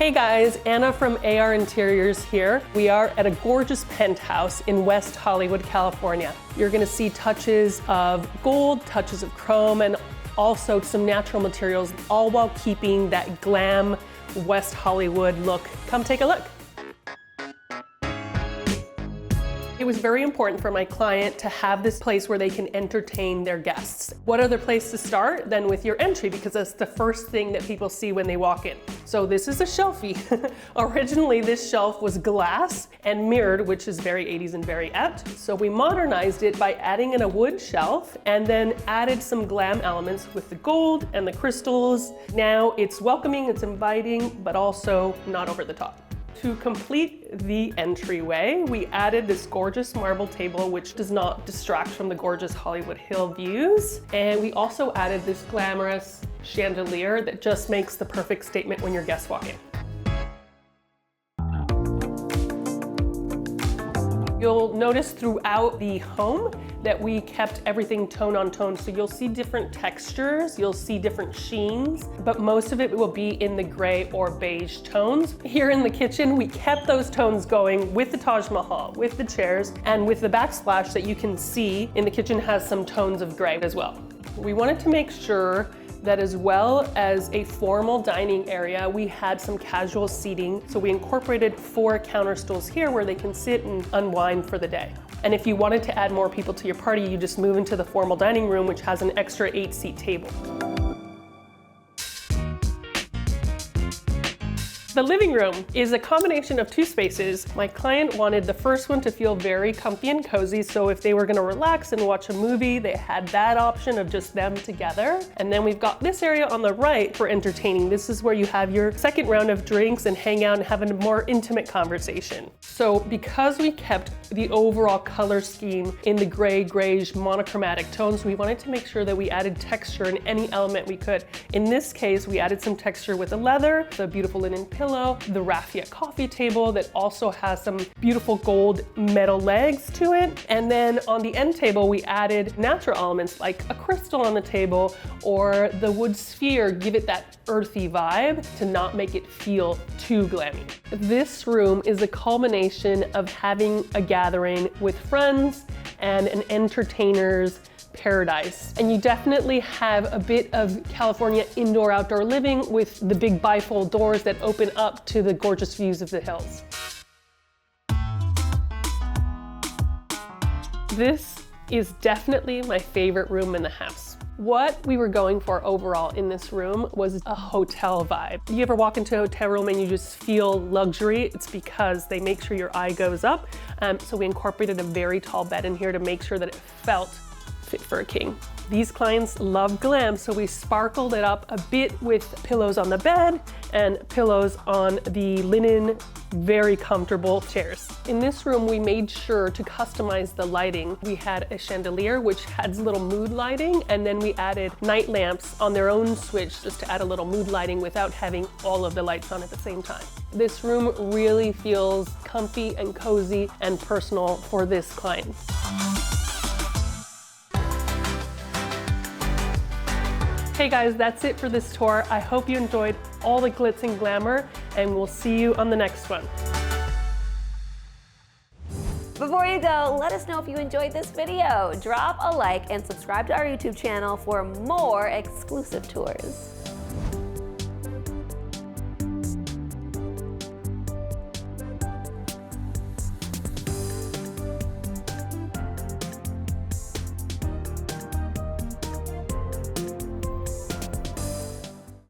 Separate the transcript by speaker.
Speaker 1: Hey guys, Anna from AR Interiors here. We are at a gorgeous penthouse in West Hollywood, California. You're gonna see touches of gold, touches of chrome, and also some natural materials, all while keeping that glam West Hollywood look. Come take a look. It was very important for my client to have this place where they can entertain their guests. What other place to start than with your entry, because that's the first thing that people see when they walk in. So this is a shelfie. Originally this shelf was glass and mirrored, which is very 80s and very apt. So we modernized it by adding in a wood shelf and then added some glam elements with the gold and the crystals. Now it's welcoming, it's inviting, but also not over the top. To complete the entryway, we added this gorgeous marble table, which does not distract from the gorgeous Hollywood Hill views. And we also added this glamorous chandelier that just makes the perfect statement when your guests walk in. You'll notice throughout the home that we kept everything tone on tone. So you'll see different textures, you'll see different sheens, but most of it will be in the gray or beige tones. Here in the kitchen, we kept those tones going with the Taj Mahal, with the chairs, and with the backsplash that you can see in the kitchen has some tones of gray as well. We wanted to make sure that as well as a formal dining area, we had some casual seating. So we incorporated 4 counter stools here where they can sit and unwind for the day. And if you wanted to add more people to your party, you just move into the formal dining room, which has an extra 8-seat table. The living room is a combination of 2 spaces. My client wanted the first one to feel very comfy and cozy, so if they were gonna relax and watch a movie, they had that option of just them together. And then we've got this area on the right for entertaining. This is where you have your second round of drinks and hang out and have a more intimate conversation. So because we kept the overall color scheme in the gray, grayish, monochromatic tones, we wanted to make sure that we added texture in any element we could. In this case, we added some texture with the leather, the beautiful linen pillow, the raffia coffee table that also has some beautiful gold metal legs to it. And then on the end table, we added natural elements like a crystal on the table or the wood sphere, give it that earthy vibe to not make it feel too glammy. This room is a culmination of having a gathering with friends and an entertainer's paradise. And you definitely have a bit of California indoor-outdoor living with the big bifold doors that open up to the gorgeous views of the hills. This is definitely my favorite room in the house. What we were going for overall in this room was a hotel vibe. You ever walk into a hotel room and you just feel luxury? It's because they make sure your eye goes up. So we incorporated a very tall bed in here to make sure that it felt fit for a king. These clients love glam, so we sparkled it up a bit with pillows on the bed and pillows on the linen, very comfortable chairs. In this room, we made sure to customize the lighting. We had a chandelier, which adds little mood lighting, and then we added night lamps on their own switch just to add a little mood lighting without having all of the lights on at the same time. This room really feels comfy and cozy and personal for this client. Hey guys, that's it for this tour. I hope you enjoyed all the glitz and glamour, and we'll see you on the next one.
Speaker 2: Before you go, let us know if you enjoyed this video. Drop a like and subscribe to our YouTube channel for more exclusive tours.